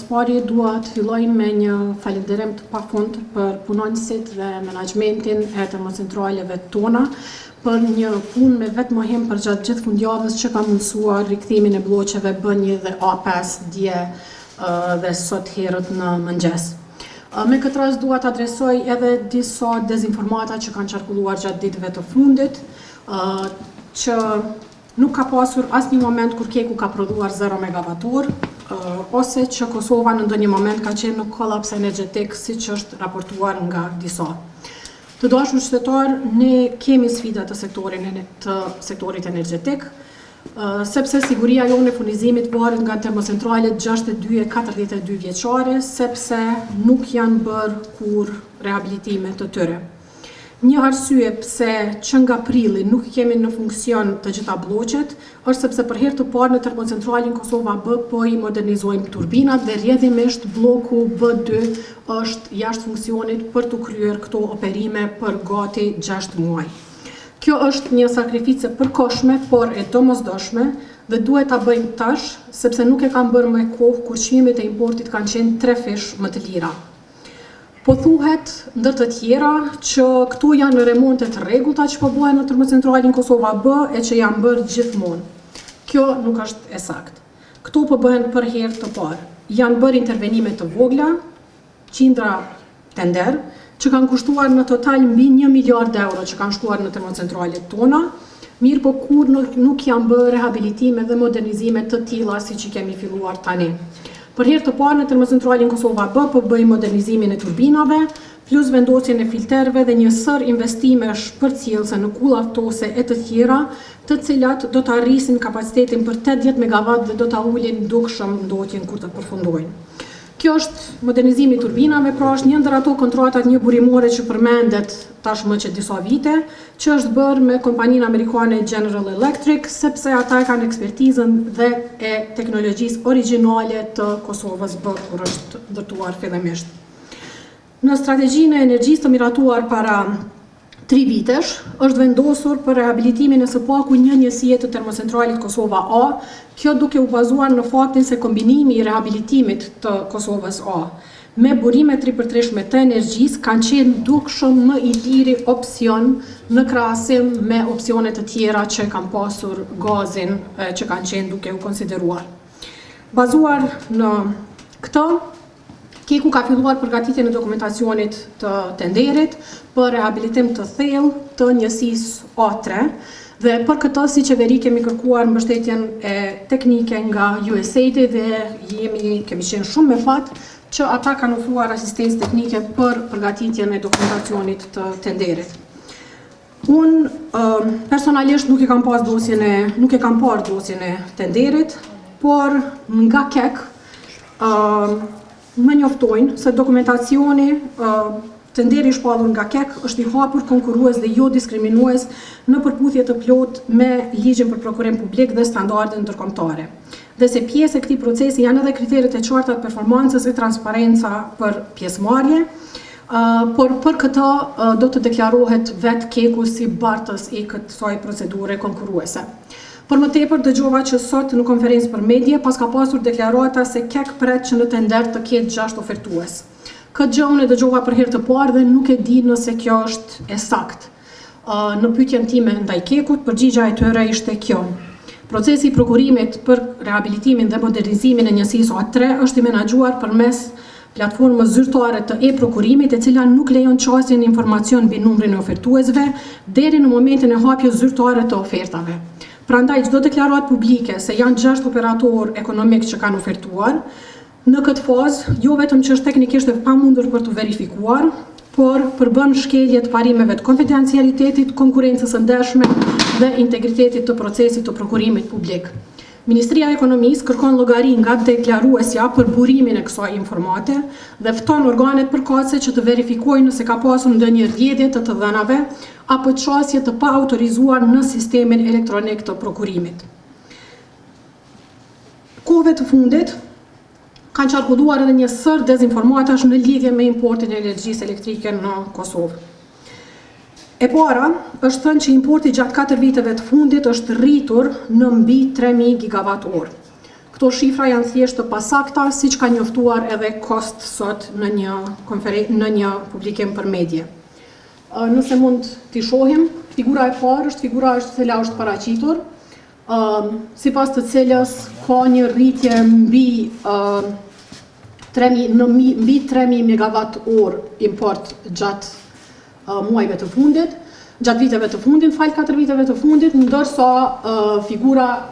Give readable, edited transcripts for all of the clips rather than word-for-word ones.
Pari dua të filloj me një falënderim të pafund për punonësit dhe menaxhmentin e termocentraleve tona për një punë me vetë mohim për gjatë gjithë fundjavës që ka mundësuar rikthimin e bloqeve B1 dhe A5 dje dhe sot herët në mëngjes. Me këtë rast dua të adresoj edhe disa dezinformata që kanë qarkulluar gjatë ditëve të fundit, që nuk ka pasur asnjë moment kur Keku ka prodhuar 0 megavator, ose që Kosova në ndonjë moment ka qenë në kolaps energjetik, siç është raportuar nga disa. Të dashur qytetar, ne kemi sfida të sektorit energjetik, sepse siguria jonë e furnizimit varet nga termocentralet 62 e 42 vjeçare, sepse nuk janë bërë kur rehabilitime të tyre. Një arsye pse që nga prilli nuk kemi në funksion të gjitha bloqet, është sepse për herë të parë në termocentralin Kosova B po i modernizojmë turbinat dhe rrjedhimisht bloku B2 është jashtë funksionit për të kryer këto operime për gati 6 muaj. Kjo është një sakrificë e përkohshme, por e domosdoshme dhe duhet ta bëjmë tash, sepse nuk e kanë bërë më kohë kur çmimet e importit kanë qenë 3 fish më të lira. Po thuhet ndër të tjera që këtu janë remonte të rregullta që po bëhen në termocentralin Kosova B e që janë bërë gjithmonë. Kjo nuk është e saktë. Këtu po bëhen për herë të parë. Janë bërë intervenime të vogla, qindra tender, që kanë kushtuar në total mbi 1 miliard euro që kanë shkuar në termocentralet tona, mirë po kur nuk janë bërë rehabilitime dhe modernizime të tilla siç i kemi filluar tani. Për herë të parë në termocentralin Kosova B po bëjmë modernizimin e turbinave, plus vendosjen e filterëve dhe një sër investimesh përcjellse në kulla ftose e të tjera, të cilat do të arrisin kapacitetin për 80 MW dhe do ta ulin dukshëm ndotjen kur të përfundojnë. Kjo është modernizimi i turbinave, pra është një ndër ato kontratat një burimore që përmendet tashmë që disa vite, që është bërë me kompaninë amerikane General Electric, sepse ata kanë ekspertizën dhe e teknologjisë origjinale të Kosovës B kur është ndërtuar fillimisht. Në strategjinë e energjisë të miratuar para 3 vitesh, është vendosur për rehabilitimin e së paku një njësie të termocentralit Kosova A, kjo duke u bazuar në faktin se kombinimi i rehabilitimit të Kosovës A me burimet 3x3 të energjisë kanë qenë dukshëm më i liri opsion në krahasim me opsionet të tjera që kanë pasur gazin që kanë qenë duke u konsideruar. Bazuar në këtë, Keku ka filluar përgatitjen e dokumentacionit të tenderit për rehabilitim të thellë të njësisë A3 dhe për këtë si qeveri kemi kërkuar mbështetjen e teknike nga USAID dhe kemi qenë shumë me fat që ata kanë ofruar asistencë teknike për përgatitjen e dokumentacionit të tenderit. Unë personalisht nuk e kam parë dosjen e tenderit, por nga KEK më njoftojnë se dokumentacioni tenderi i shpallur nga KEK është i hapur, konkurrues dhe jo diskriminues në përputhje të plotë me ligjin për prokurim publik dhe standardet ndërkombëtare. Dhe se pjesë e këtij procesi janë edhe kriteret e qarta të performancës e transparenca për pjesëmarrje, por për këtë do të deklarohet vetë Keku si bartës i kësaj procedure konkurruese. Për më tepër dëgjova që sot në konferencë për media pas ka pasur deklarata se KEK pret që në tender të ketë 6 ofertues. Këtë gjë unë e dëgjova për herë të parë dhe nuk e di nëse kjo është e saktë. Në pyetjen time ndaj Kekut, përgjigjja e tyre ishte kjo. Procesi i prokurimit për rehabilitimin dhe modernizimin e njësisë A3 është i menaxhuar përmes platformës zyrtare të e-prokurimit, e cila nuk lejon çastjen e informacion mbi numrin e ofertuesve deri në momentin e hapjes zyrtare të ofertave. Prandaj çdo deklaratë publike se janë 6 operatorë ekonomik që kanë ofertuar, në këtë fazë jo vetëm që është teknikisht e pamundur për të verifikuar, por përbën shkelje të parimeve të konfidencialitetit, konkurrencës së ndershme dhe integritetit të procesit të prokurimit publik. Ministria e Ekonomisë kërkon llogari nga deklaruesja për burimin e kësaj informate dhe fton organet përkatëse që të verifikojnë nëse ka pasur ndonjë rrjedhje të dhënave apo çastje të pa autorizuar në sistemin elektronik të prokurimit. Kohëve të fundit kanë qarkulluar edhe një sër dezinformatash në lidhje me importin e energjisë elektrike në Kosovë. E para është thënë që importi gjatë 4 viteve të fundit është rritur në mbi 3000 gigawatt orë. Këto shifra janë thjesht të pasakta, siç ka njoftuar edhe Cost sot në një publikim për medje. Nëse mund t'i shohim, figura e parë është figura e cila është paraqitur, sipas të cilës ka një rritje mbi 3.000 MWh import gjatë muajve të fundit, gjatë viteve të fundit, 4 viteve të fundit, ndërsa figura e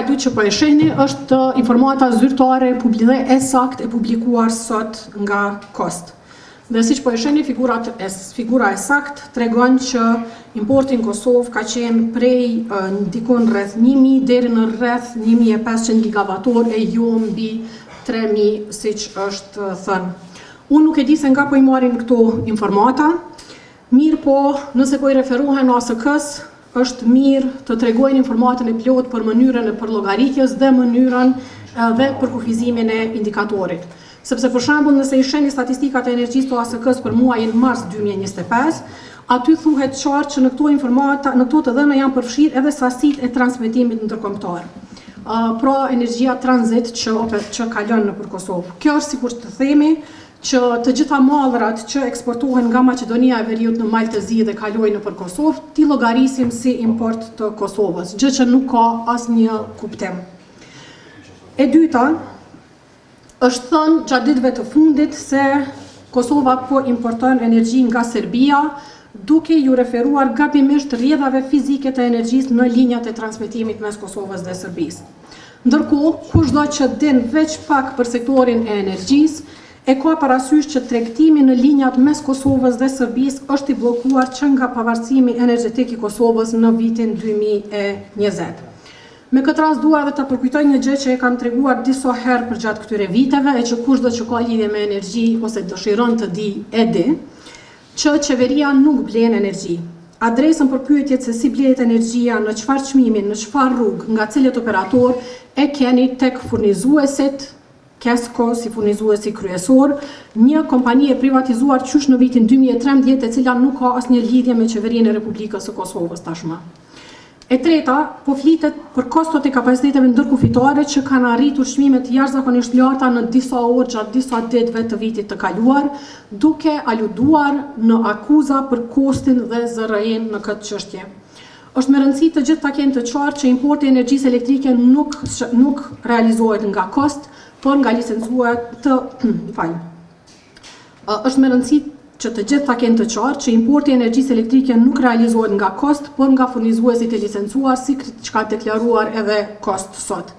dytë që po e shihni është informata zyrtare dhe e saktë e publikuar sot nga Cost. Dhe siç po e shihni, figura e saktë tregon që importi në Kosovë ka qenë prej ndikon rreth 1.000 deri në rreth 1.500 gigavator e jo mbi 3.000 siç është thënë. Unë nuk e di se nga po i marrin këto informata, mirë po nëse po i referohen ASK-s, është mirë të tregojnë informatën e plot për mënyrën e përllogaritjes dhe mënyrën dhe për kufizimin e indikatorit. Sepse për shembull nëse i shihni statistikat e energjisë të ASK-s për muajin mars 2025, aty thuhet qartë që në këto të dhëna janë përfshirë edhe sasitë e transmetimit ndërkombëtar. Pra energjia tranzit që kalon nëpër Kosovë. Kjo është sikur të themi që të gjitha mallrat që eksportohen nga Maqedonia e Veriut në Malë të Zi dhe kalojnë nëpër Kosovë, ti llogarisim si import të Kosovës, gjë që nuk ka asnjë kuptim. E dyta, është thënë gjatë ditëve të fundit se Kosova po importon energji nga Serbia, duke ju referuar gabimisht rrjedhave fizike të energjisë në linjat e transmetimit mes Kosovës dhe Serbisë. Ndërkohë, kushdo që din veç pak për sektorin e energjisë, e ka parasysh që tregtimi në linjat mes Kosovës dhe Serbisë është i bllokuar që nga pavarësimi energjetik i Kosovës në vitin 2020. Me këtë rast dua edhe ta përkujtoj një gjë që e kam treguar disa herë për gjatë këtyre viteve, e që kushdo që ka lidhje me energji ose dëshiron të di, e di, që qeveria nuk blen energji. Adresën për pyetjet se si blehet energjia, në çfarë çmimi, në çfarë rrugë, nga cilët operator, e keni tek furnizuesit Kesko si furnizuesi kryesor, një kompani e privatizuar qysh në vitin 2013, e cila nuk ka asnjë lidhje me qeverinë e Republikës së Kosovës tashmë. E treta, po flitet për kostot e kapaciteteve ndërkufitare që kanë arritur çmime të jashtëzakonisht larta në disa orë gjatë disa ditëve të vitit të kaluar, duke aluduar në akuza për kostin dhe ZRE-n në këtë çështje. Është me rëndësi të gjithë ta kenë të qartë që importi i energjisë elektrike nuk realizohet nga Cost, por nga licencuar është me rëndësi që të gjithë ta kenë të qartë që importi i energjisë elektrike nuk realizohet nga Cost, por nga furnizuesit e licencuar, si që ka deklaruar edhe Cost sot.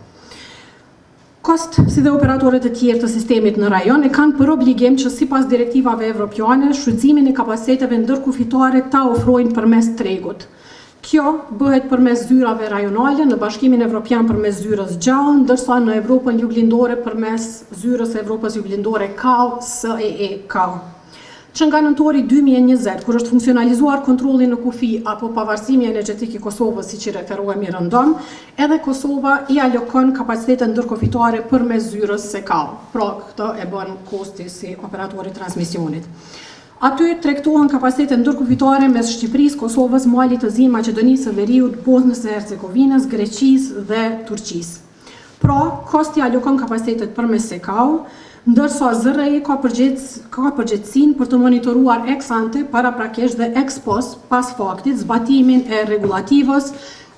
Cost, si dhe operatorët e tjerë të sistemit në rajon, e kanë për obligim që sipas direktivave evropiane, shfrytëzimin e kapaciteteve ndërkufitare ta ofrojnë përmes tregut. Kjo bëhet përmes zyrave rajonale, në Bashkimin Evropian përmes zyrës gjallë, ndërsa në Evropën juglindore përmes zyrës Evropës juglindore KAO, SEE-KAO. Që nga nëntori 2020, kur është funksionalizuar kontrolli në kufi apo pavarësimi energjetik i Kosovës, siç i referohemi rëndom, edhe Kosova i alokon kapacitete ndërkufitare përmes zyrës SEE-KAO. Pra, këtë e bën Kosti si operatori transmisionit. Aty tregtohen kapacitete ndërkufitare mes Shqipërisë, Kosovës, Malit të Zi, Maqedonisë së Veriut, Bosnjës së Hercegovinës, Greqisë dhe Turqisë. Pra, Kosti alokon kapacitetet përmes SEE-KAO, ndërsa ZRE ka përgjegjësinë për të monitoruar ex ante, paraprakisht dhe ex post, pas faktit, zbatimin e rregullativës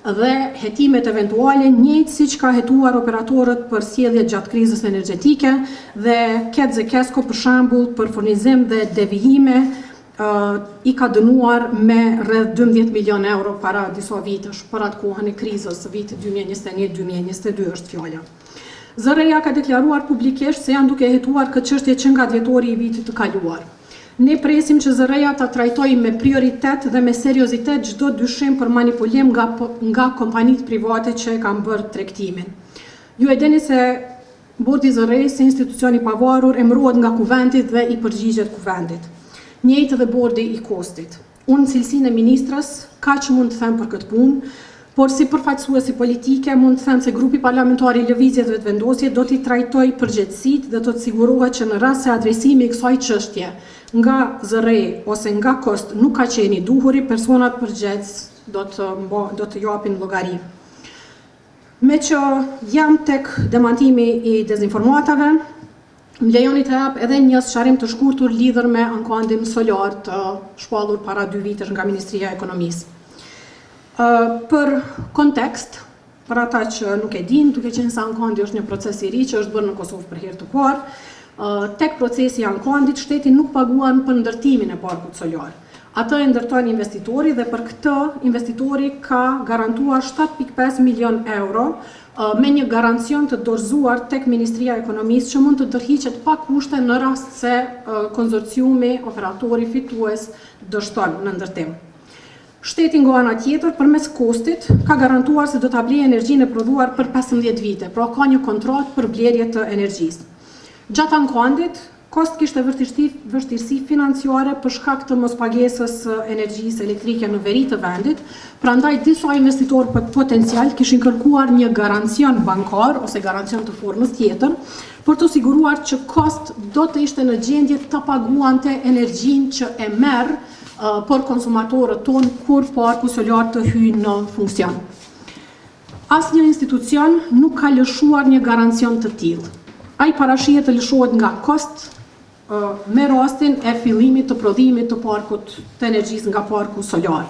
dhe hetimet eventuale, njëjtë siç ka hetuar operatorët për sjellje gjatë krizës energjetike dhe Kesko për shembull për furnizim dhe devijime i ka dënuar me rreth 12 milion euro para disa vitesh, për atë kohën e krizës së vitit 2021-2022 është fjala. ZRE-ja ka deklaruar publikisht se janë duke hetuar këtë çështje që nga dhjetori i vitit të kaluar. Ne presim që ZRE-ja ta trajtojë me prioritet dhe me seriozitet çdo dyshim për manipulim nga kompanitë private që e kanë bërë tregtimin. Ju e dini se Bordi i ZRE-s, si institucion i pavarur, emërohet nga Kuvendit dhe i përgjigjet Kuvendit. Njëjtë edhe Bordi i Kostit. Unë cilësinë e ministrës, kaq mund të them për këtë punë, por si përfaqësuesi politike mund të them se grupi parlamentar i Lëvizjes Vetëvendosje do t'i trajtojë përgjegjësitë dhe do të sigurohet që në rast se adresimi i kësaj çështje nga ZRE ose nga Cost nuk ka qenë i duhuri, personat përgjegjës do të japin llogari. Me që jam tek demantimi I dezinformatave, më lejoni të jap edhe një sqarim të shkurtur lidhur me ankuandin solar të shpallur para 2 vitesh nga Ministria e Ekonomisë. Për kontekst, për ata që nuk e din, duke qenë se ankuandi është një proces I ri që është bërë në Kosovë për herë të parë, tek procesi I ankuandit shteti nuk paguan për ndërtimin e parkut solar. Atë e ndërton investitori dhe për këtë investitori ka garantuar 7.5 milion euro me një garancion të dorëzuar tek Ministria e Ekonomisë që mund të ndërhiqet pa kushte në rast se konzorciumi, operatori fitues dështon në ndërtim. Shteti nga ana tjetër, përmes kostit, ka garantuar se do ta blejë energjinë e prodhuar për 15 vite, pra ka një kontratë për blerje të energjisë. Gjatë ankuandit, kost kishte vështirësi financiare për shkak të mospagesës energjisë elektrike në veri të vendit, prandaj disa investitorë potencial kishin kërkuar një garancion bankar ose garancion të formës tjetër për të siguruar që kost do të ishte në gjendje të paguante energjinë që e merr për konsumatorët tonë kur parku solar të hyjë në funksion. Asnjë institucion nuk ka lëshuar një garancion të tillë. Ai parashihet të lëshohet nga kost me rastin e fillimit të prodhimit të parkut të energjisë nga parku solar.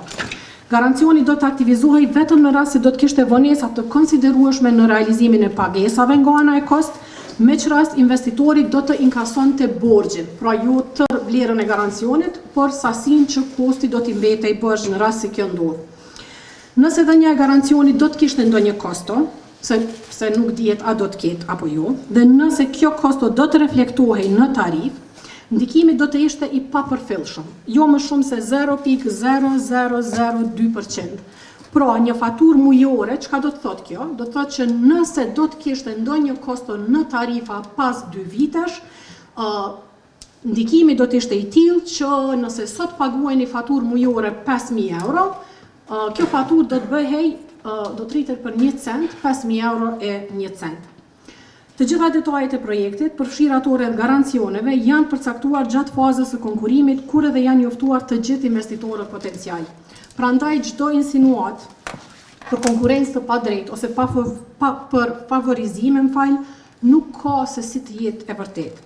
Garancioni do të aktivizohej vetëm në rast se do të kishte vonesa të konsiderueshme në realizimin e pagesave nga ana e kost, me që rast investitori do të inkasonte borxhin, pra jo tërë vlerën e garancionit, por sasinë që kosti do t'i mbetej borxh në rast se kjo ndodh. Nëse dhënia e garancionit do të kishte ndonjë kosto, se nuk dihet a do të ketë apo jo, dhe nëse kjo kosto do të reflektohej në tarifë, ndikimi do të ishte I papërfillshëm, jo më shumë se 0.0002%. Pra, një faturë mujore, çka do të thotë kjo? Do të thotë që nëse do të kishte ndonjë kosto në tarifa pas 2 vitesh, ndikimi do të ishte I tillë që nëse sot paguajeni faturë mujore 5.000 euro, kjo faturë do të bëhej do të rritet për 1 cent, 5.000 euro e 1 cent. Të gjitha detajet e projektit, përfshirë dhe garancioneve, janë përcaktuar gjatë fazës së konkurimit, kur edhe janë njoftuar të gjithë investitorët potencial. Prandaj çdo insinuat për konkurrencë të padrejtë ose për favorizim, nuk ka se si të jetë e vërtetë.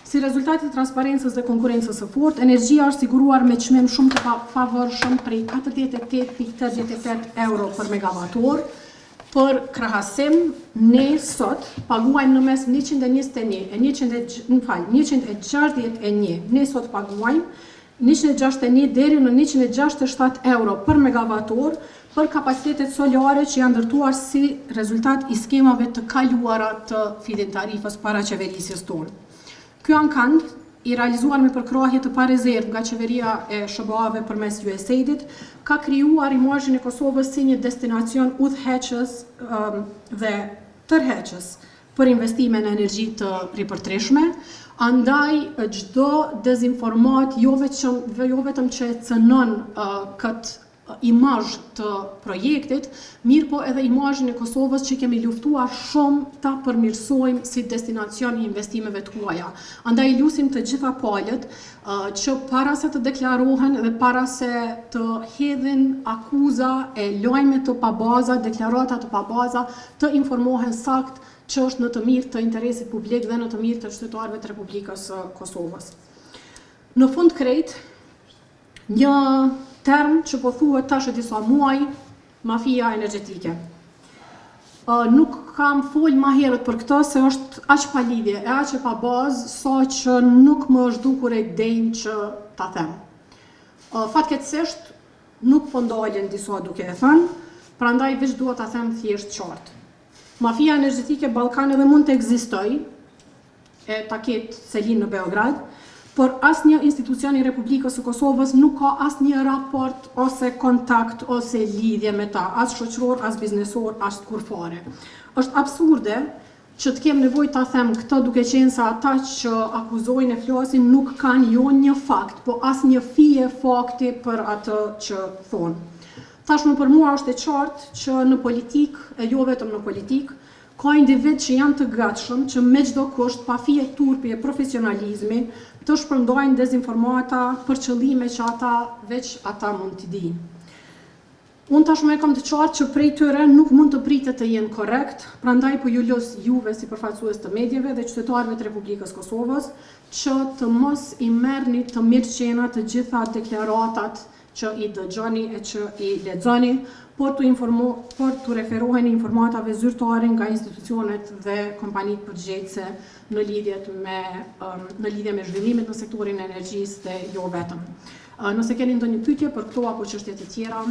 Si rezultati I transparencës dhe konkurrencës së fortë, energjia është siguruar me çmim shumë të favorshëm prej 48.88 euro për megavator. Për krahasim, ne sot paguajmë në mes 161, ne sot paguajmë 161 deri në 167 euro për megavator për kapacitetet solare që janë ndërtuar si rezultat I skemave të kaluara të feed-in tarifës para qeverisjes tonë. Ky ankand I realizuar me përkrahje të parezervë nga qeveria e SBA-ve përmes USAID-it, ka krijuar imazhin e Kosovës si një destinacion udhëheqës dhe tërheqës për investime në energji të ripërtreshme, andaj çdo dezinformat jo vetëm që e cënon këtë imazh të projektit, mirë po edhe imazhin e Kosovës që kemi luftuar shumë ta përmirësojmë si destinacion I investimeve të huaja. Andaj lusim të gjitha palët që para se të deklarohen dhe para se të hedhin akuza e lajme të pabaza, deklarata të pabaza, të informohen sakt që është në të mirë të interesit publik dhe në të mirë të qytetarëve të Republikës së Kosovës. Në fund krejt, një term që po thuhet tash e disa muaj, mafia energjetike. Nuk kam fol më herët për këtë se është aq pa lidhje, e aq e pa bazë, sa që nuk më është dukur e denjë që ta them. Fatkeqësisht nuk po ndalen disa duke e thënë, prandaj veç dua ta them thjesht qartë. Mafia energjetike Ballkan edhe mund të ekzistojë, e ta ketë selin në Beograd, por asnjë institucion I Republikës së Kosovës nuk ka asnjë raport ose kontakt ose lidhje me ta, as shoqëror, as biznesor, as kurfare. Është absurde që të kem nevojë ta them këtë duke qenë se ata që akuzojnë e flasin nuk kanë jo një fakt, po asnjë fije fakti për atë që thonë. Tashmë për mua është e qartë që në politik, e jo vetëm në politik, ka individ që janë të gatshëm që me çdo kusht, pa fije turpi e profesionalizmi, të shpërndajnë dezinformata për qëllime që ata veç ata mund t'i dinë. Unë tashmë e kam të qartë që prej tyre nuk mund të pritet të jenë korrekt, prandaj po ju los juve si përfaqësues të medjeve dhe qytetarëve të Republikës Kosovës që të mos i merrni të mirëqena të gjitha deklaratat që i dëgjoni e që i lexoni, por të referoheni informatave zyrtare nga institucionet dhe kompanitë përgjegjëse në lidhje me zhvillimet në sektorin e energjisë dhe jo vetëm. Nëse keni ndonjë pyetje për këto apo çështje të tjera,